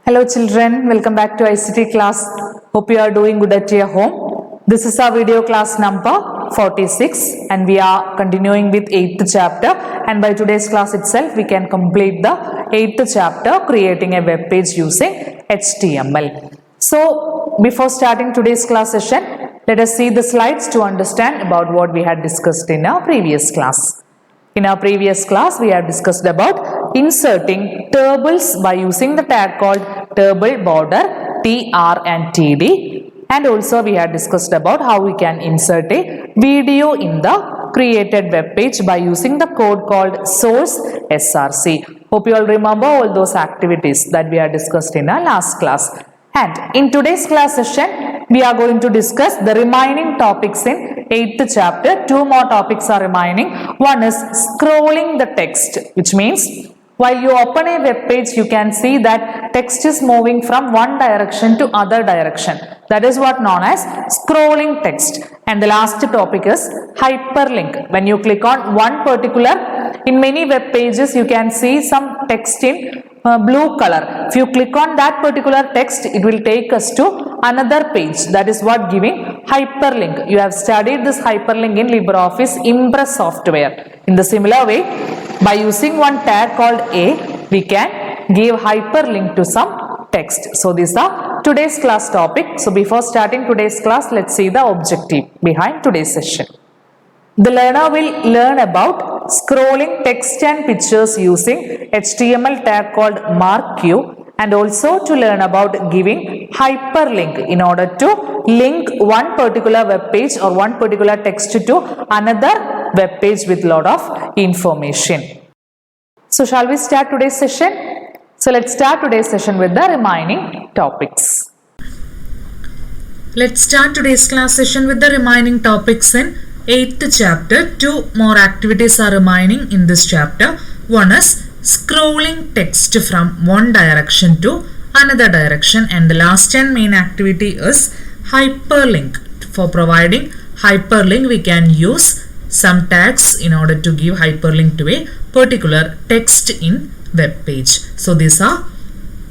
Hello children, welcome back to ICT class. Hope you are doing good at your home. This is our video class number 46 and we are continuing with 8th chapter, and by today's class itself we can complete the 8th chapter, creating a web page using HTML. So before starting today's class session, let us see the slides to understand about what we had discussed in our previous class. In our previous class, we have discussed about inserting tables by using the tag called table border, TR and TD, and also we have discussed about how we can insert a video in the created web page by using the code called source src. Hope you all remember all those activities that we have discussed in our last class. And in today's class session, we are going to discuss the remaining topics in 8th chapter. Two more topics are remaining. One is scrolling the text, which means while you open a web page, you can see that text is moving from one direction to other direction. That is what known as scrolling text. And the last topic is hyperlink. When you click on one particular, in many web pages, you can see some text in blue color. If you click on that particular text, it will take us to another page. That is what giving hyperlink. You have studied this hyperlink in LibreOffice Impress software. In the similar way, by using one tag called A, we can give hyperlink to some text. So these are today's class topic. So before starting today's class, let's see the objective behind today's session. The learner will learn about scrolling text and pictures using HTML tag called marquee, and also to learn about giving hyperlink in order to link one particular web page or one particular text to another web page with lot of information. So shall we start today's session? So let's start today's session with the remaining topics. Let's start today's class session with the remaining topics in 8th chapter. Two more activities are remaining in this chapter. One is scrolling text from one direction to another direction, and the last and main activity is hyperlink. For providing hyperlink, we can use some tags in order to give hyperlink to a particular text in web page. So these are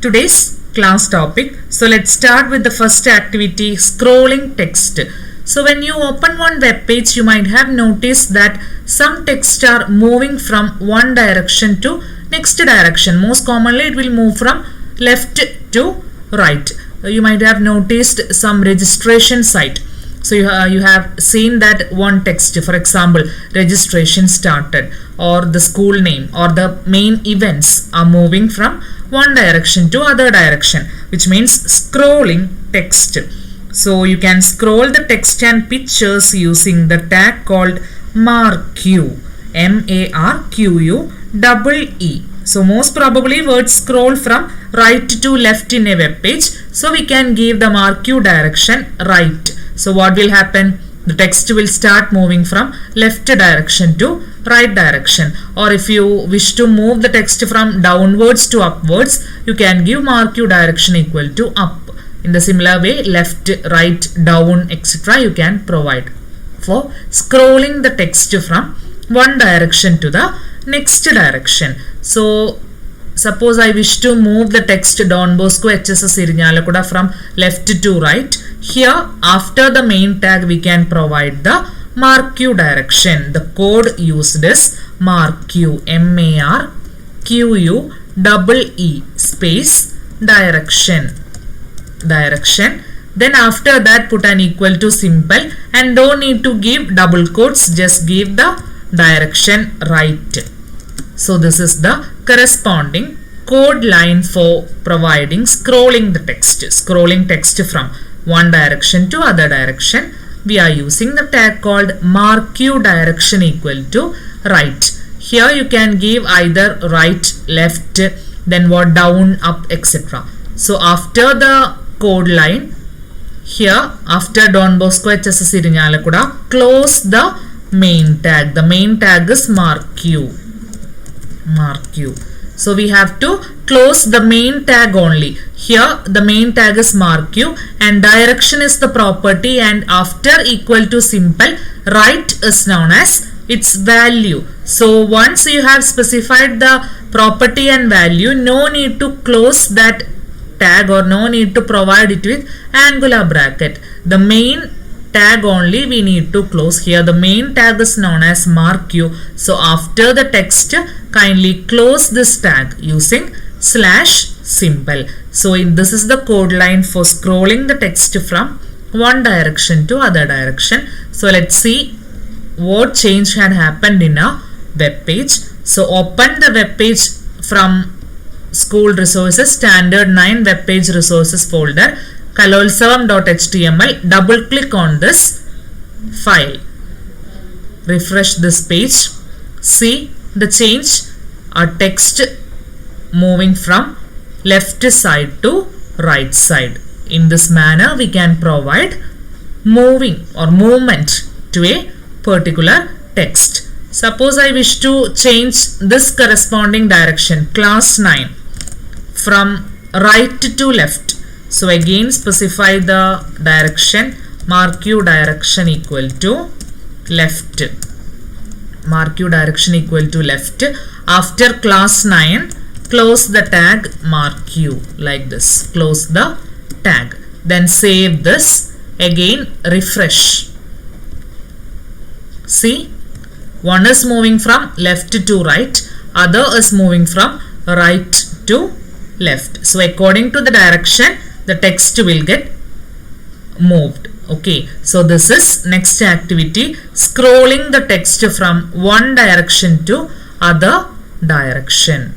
today's class topic. So let's start with the first activity, scrolling text. So when you open one web page, you might have noticed that some text are moving from one direction to next direction. Most commonly it will move from left to right. You might have noticed some registration site. So you have seen that one text, for example, registration started, or the school name, or the main events are moving from one direction to other direction, which means scrolling text. So you can scroll the text and pictures using the tag called marquee, MARQUEE. So most probably words scroll from right to left in a web page. So we can give the marquee direction right. So what will happen? The text will start moving from left direction to right direction. Or if you wish to move the text from downwards to upwards, you can give marquee direction equal to up. In the similar way, left, right, down, etc. you can provide for scrolling the text from one direction to the next direction. So suppose I wish to move the text Don Bosco HSS Irinyalakuda from left to right. Here, after the main tag, we can provide the marquee direction. The code used is marquee, MARQUEE space direction. Then after that, put an equal to symbol and don't need to give double quotes, just give the direction right. So this is the corresponding code line for providing scrolling the text. Scrolling text from one direction to other direction, we are using the tag called marquee direction equal to right. Here you can give either right, left, then what, down, up, etc. So after the code line, here after Don Bosco HSS Irinyalakuda, close the main tag. The main tag is marquee. So we have to close the main tag only. Here the main tag is marquee and direction is the property, and after equal to symbol, right is known as its value. So once you have specified the property and value, no need to close that tag or no need to provide it with angular bracket. The main tag only we need to close. Here the main tag is known as mark Q. So after the text, kindly close this tag using slash symbol. So this is the code line for scrolling the text from one direction to other direction. So let's see what change had happened in a web page. So open the web page from school resources, standard 9 web page resources folder, kalolsavam.html. Double click on this file. Refresh this page. See the change, a text moving from left side to right side. In this manner we can provide moving or movement to a particular text. Suppose I wish to change this corresponding direction, class 9, from right to left. So again specify the direction, mark Q direction equal to left. Mark Q direction equal to left. After class 9, close the tag mark Q like this. Close the tag. Then save this. Again refresh. See, one is moving from left to right, other is moving from right to left. So according to the direction, the text will get moved. Okay, so this is next activity, scrolling the text from one direction to other direction.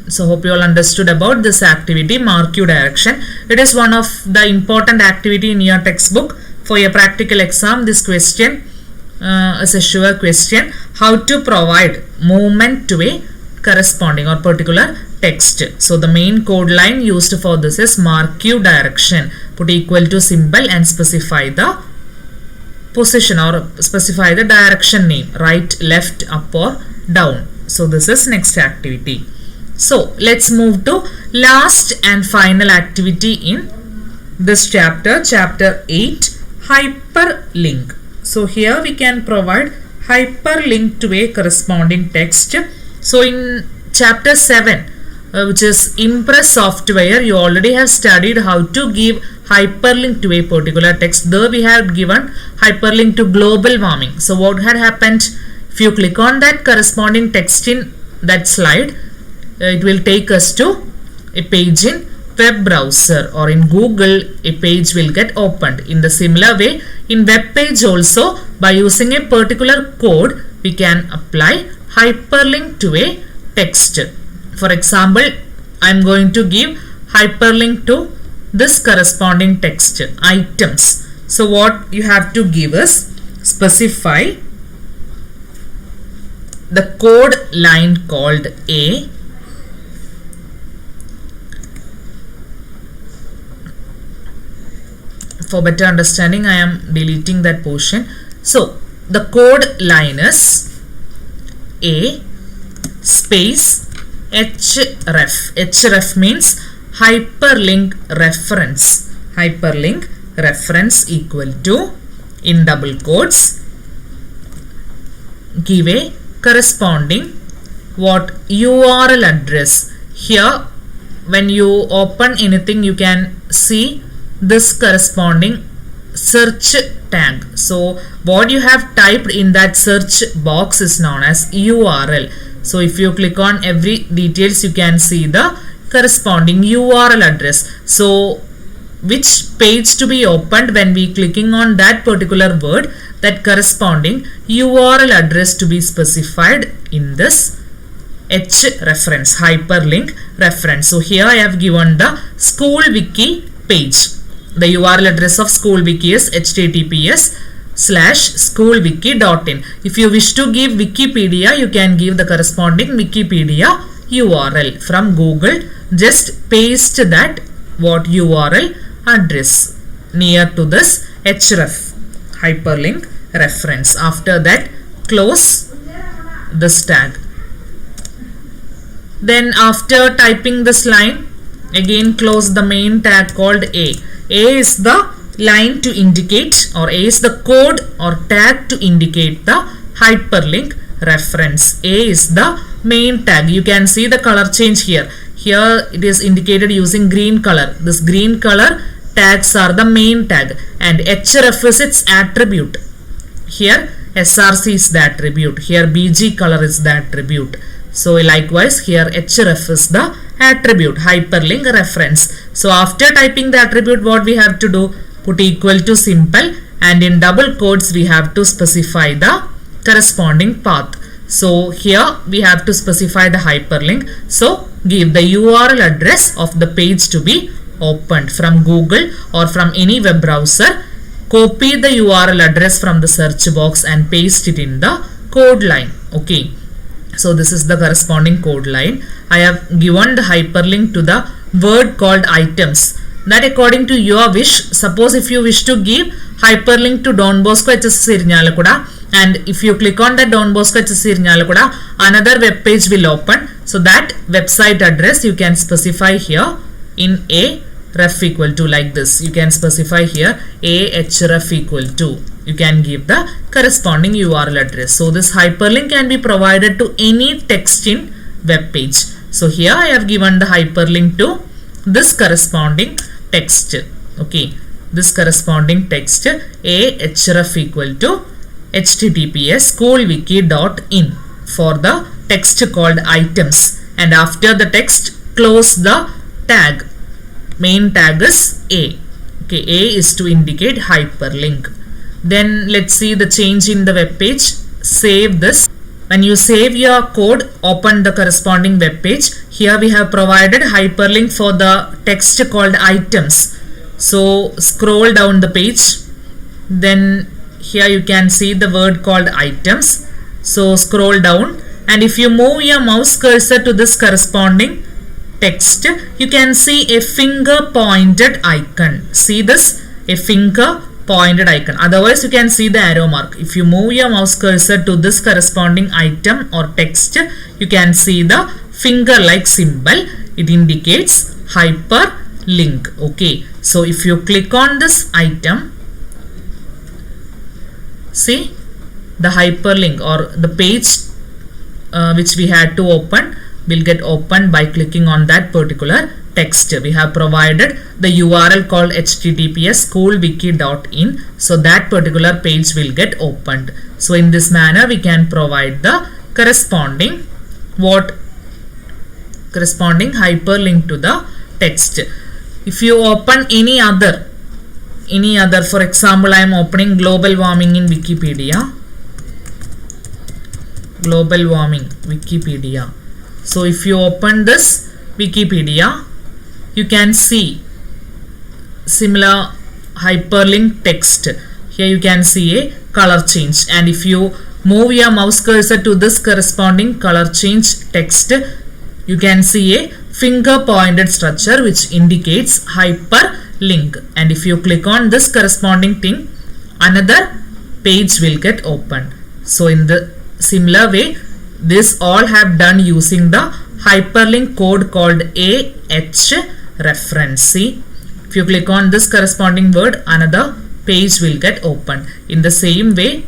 So hope you all understood about this activity, mark Q direction. It is one of the important activity in your textbook. For your practical exam, this question is a sure question. How to provide movement to a corresponding or particular text. So the main code line used for this is mark Q direction. Put equal to symbol and specify the position or specify the direction name, right, left, up or down. So this is next activity. So let's move to last and final activity in this chapter, chapter 8, hyperlink. So here we can provide hyperlink to a corresponding text. So in chapter 7, which is Impress software, you already have studied how to give hyperlink to a particular text. There we have given hyperlink to global warming. So what had happened? If you click on that corresponding text in that slide, it will take us to a page in web browser, or in Google a page will get opened. In the similar way, in web page also, by using a particular code, we can apply hyperlink to a text. For example, I am going to give hyperlink to this corresponding text, items. So what you have to give is specify the code line called A, for better understanding I am deleting that portion. So the code line is A space href. Href means hyperlink reference. Hyperlink reference equal to, in double quotes, give a corresponding what URL address. Here when you open anything, you can see this corresponding search tag. So what you have typed in that search box is known as URL. So if you click on every details, you can see the corresponding URL address. So which page to be opened when we clicking on that particular word, that corresponding URL address to be specified in this H reference, hyperlink reference. So here I have given the school wiki page. The URL address of school wiki is https://schoolwiki.in. If you wish to give Wikipedia, you can give the corresponding Wikipedia URL. From Google, just paste that URL address near to this href, hyperlink reference. After that, close this tag. Then after typing this line, again close the main tag called A. A is the line to indicate, or A is the code or tag to indicate the hyperlink reference. A is the main tag. You can see the color change here. here it is indicated using green color. This green color tags are the main tag, and href is its attribute. Here src is the attribute, here bg color is the attribute. So likewise here href is the attribute, hyperlink reference. So after typing the attribute, what we have to do? Put equal to simple, and in double quotes we have to specify the corresponding path. So here we have to specify the hyperlink. So give the URL address of the page to be opened from Google or from any web browser. Copy the URL address from the search box and paste it in the code line. Okay. So this is the corresponding code line. I have given the hyperlink to the word called items. That according to your wish. Suppose if you wish to give hyperlink to Don Bosco HSS Irinjalakuda, and if you click on that Don Bosco HSS Irinjalakuda, another web page will open. So that website address you can specify here in a ref equal to, like this. You can specify here a href equal to. You can give the corresponding URL address. So this hyperlink can be provided to any text in web page. So here I have given the hyperlink to this corresponding text. Okay, this corresponding text a href equal to https schoolwiki.in for the text called items, and after the text close the tag. Main tag is a. Okay, a is to indicate hyperlink. Then let's see the change in the web page. Save this. When you save your code, open the corresponding web page. Here we have provided hyperlink for the text called items. So scroll down the page. Then here you can see the word called items. So scroll down, and if you move your mouse cursor to this corresponding text, you can see a finger pointed icon. See this? A finger pointed icon. Otherwise you can see the arrow mark. If you move your mouse cursor to this corresponding item or text, you can see the finger like symbol. It indicates hyperlink. Okay, so if you click on this item, see the hyperlink or the page which we had to open will get opened by clicking on that particular text. We have provided the URL called https schoolwiki.in, so that particular page will get opened. So in this manner we can provide the corresponding hyperlink to the text. If you open any other, for example, I am opening global warming in Wikipedia. Global warming Wikipedia. So if you open this Wikipedia, you can see similar hyperlink text. Here you can see a color change, and if you move your mouse cursor to this corresponding color change text, you can see a finger pointed structure which indicates hyperlink, and if you click on this corresponding thing, another page will get opened. So in the similar way, this all have done using the hyperlink code called ahref. See, if you click on this corresponding word, another page will get opened. In the same way,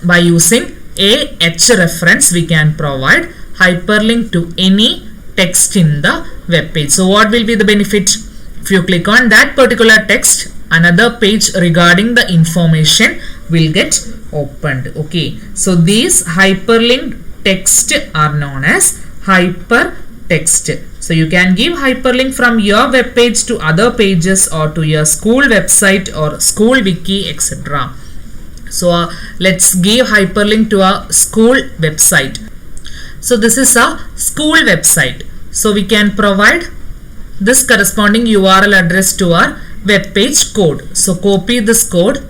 by using ahref, we can provide hyperlink to any text in the web page. So what will be the benefit? If you click on that particular text, another page regarding the information will get opened. Okay, so these hyperlinked text are known as hypertext. So you can give hyperlink from your web page to other pages or to your school website or school wiki, etc. So let's give hyperlink to a school website. So this is a school website. So we can provide this corresponding URL address to our web page code. So copy this code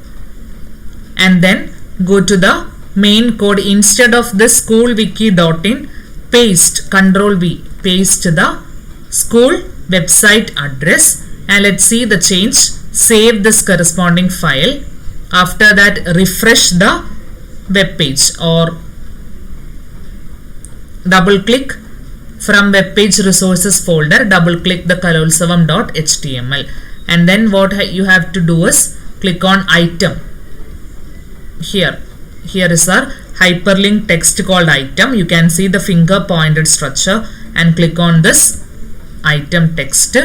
and then go to the main code. Instead of this schoolwiki.in, paste Ctrl V, paste the school website address, and let's see the change. Save this corresponding file. After that, refresh the web page or double click from web page resources folder, double click the kalolsavam.html, and then what you have to do is click on item. Here is our hyperlink text called item. You can see the finger pointed structure, and click on this item text.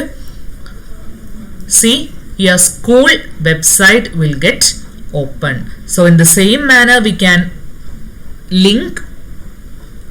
See, your school website will get open. So in the same manner, we can link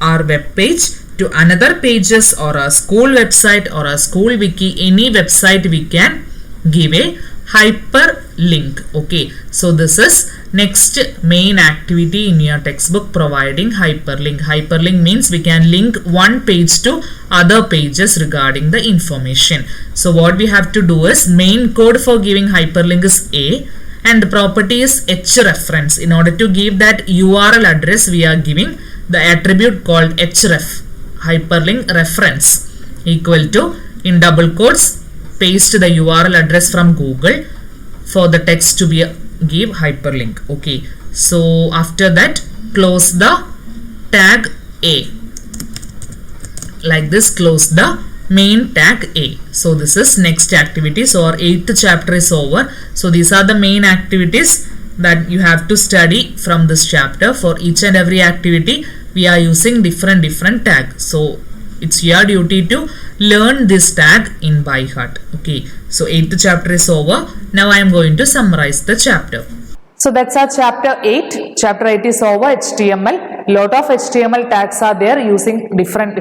our web page to another pages or a school website or a school wiki. Any website we can give a hyperlink. Okay, so this is next main activity in your textbook, providing hyperlink. Hyperlink means we can link one page to other pages regarding the information. So what we have to do is, main code for giving hyperlink is A and the property is href. In order to give that URL address, we are giving the attribute called href, hyperlink reference, equal to, in double quotes, paste the URL address from Google for the text to be give hyperlink. Okay, so after that, close the tag A. Like this, close the main tag A. So this is next activity. So our 8th chapter is over. So these are the main activities that you have to study from this chapter. For each and every activity, we are using different tags. So it's your duty to learn this tag in by heart. Okay, so 8th chapter is over. Now I am going to summarize the chapter. So that's our chapter 8. Chapter 8 is over. HTML. Lot of HTML tags are there using different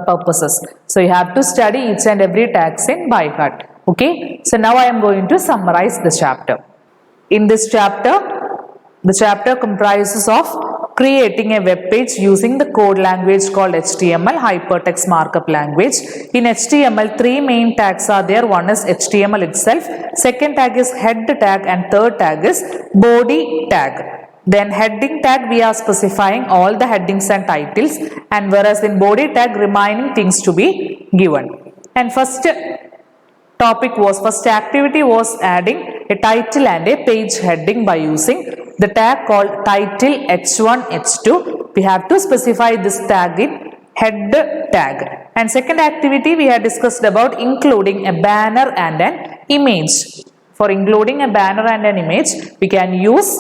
purposes. So you have to study each and every tags in by heart. Okay. So now I am going to summarize the chapter. In this chapter, the chapter comprises of creating a web page using the code language called HTML, hypertext markup language. In HTML, 3 main tags are there. One is HTML itself, second tag is head tag, and third tag is body tag. Then heading tag, we are specifying all the headings and titles, and whereas in body tag, remaining things to be given. And first activity was adding a title and a page heading by using the tag called title h1 h2. We have to specify this tag in head tag. And second activity, we had discussed about including a banner and an image. For including a banner and an image, we can use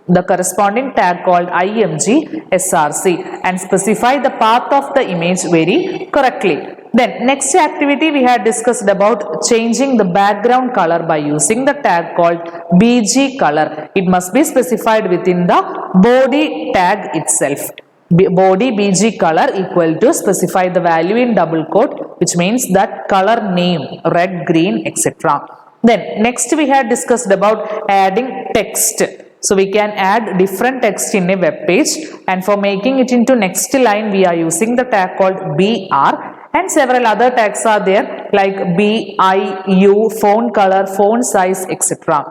the corresponding tag called img src and specify the path of the image very correctly. Then next activity, we had discussed about changing the background color by using the tag called bg color. It must be specified within the body tag itself. Body bg color equal to, specify the value in double quote, which means that color name, red, green, etc. Then next we had discussed about adding text. So we can add different text in a web page, and for making it into next line, we are using the tag called br. And several other tags are there like BIU, font color, font size, etc.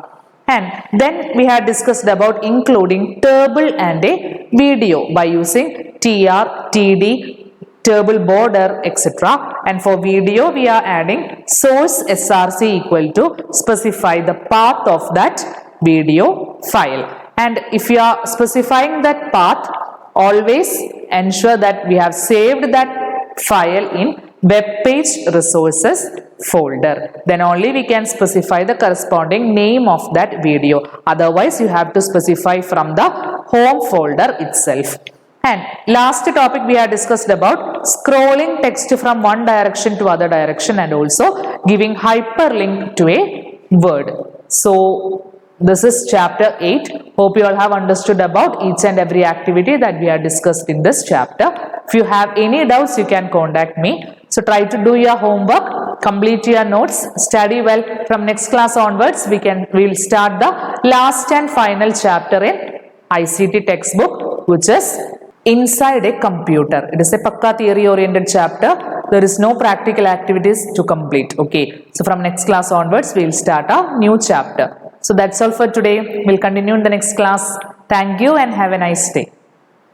And then we had discussed about including table and a video by using TR, TD, table border, etc. And for video, we are adding source src equal to, specify the path of that video file. And if you are specifying that path, always ensure that we have saved that file in web page resources folder. Then only we can specify the corresponding name of that video. Otherwise, you have to specify from the home folder itself. And last topic, we have discussed about scrolling text from one direction to other direction and also giving hyperlink to a word. So this is chapter 8. Hope you all have understood about each and every activity that we have discussed in this chapter. If you have any doubts, you can contact me. So try to do your homework, complete your notes, study well. From next class onwards, we'll start the last and final chapter in ICT textbook, which is inside a computer. It is a pakka theory oriented chapter. There is no practical activities to complete. Okay. So from next class onwards, we'll start a new chapter. So that's all for today. We'll continue in the next class. Thank you and have a nice day.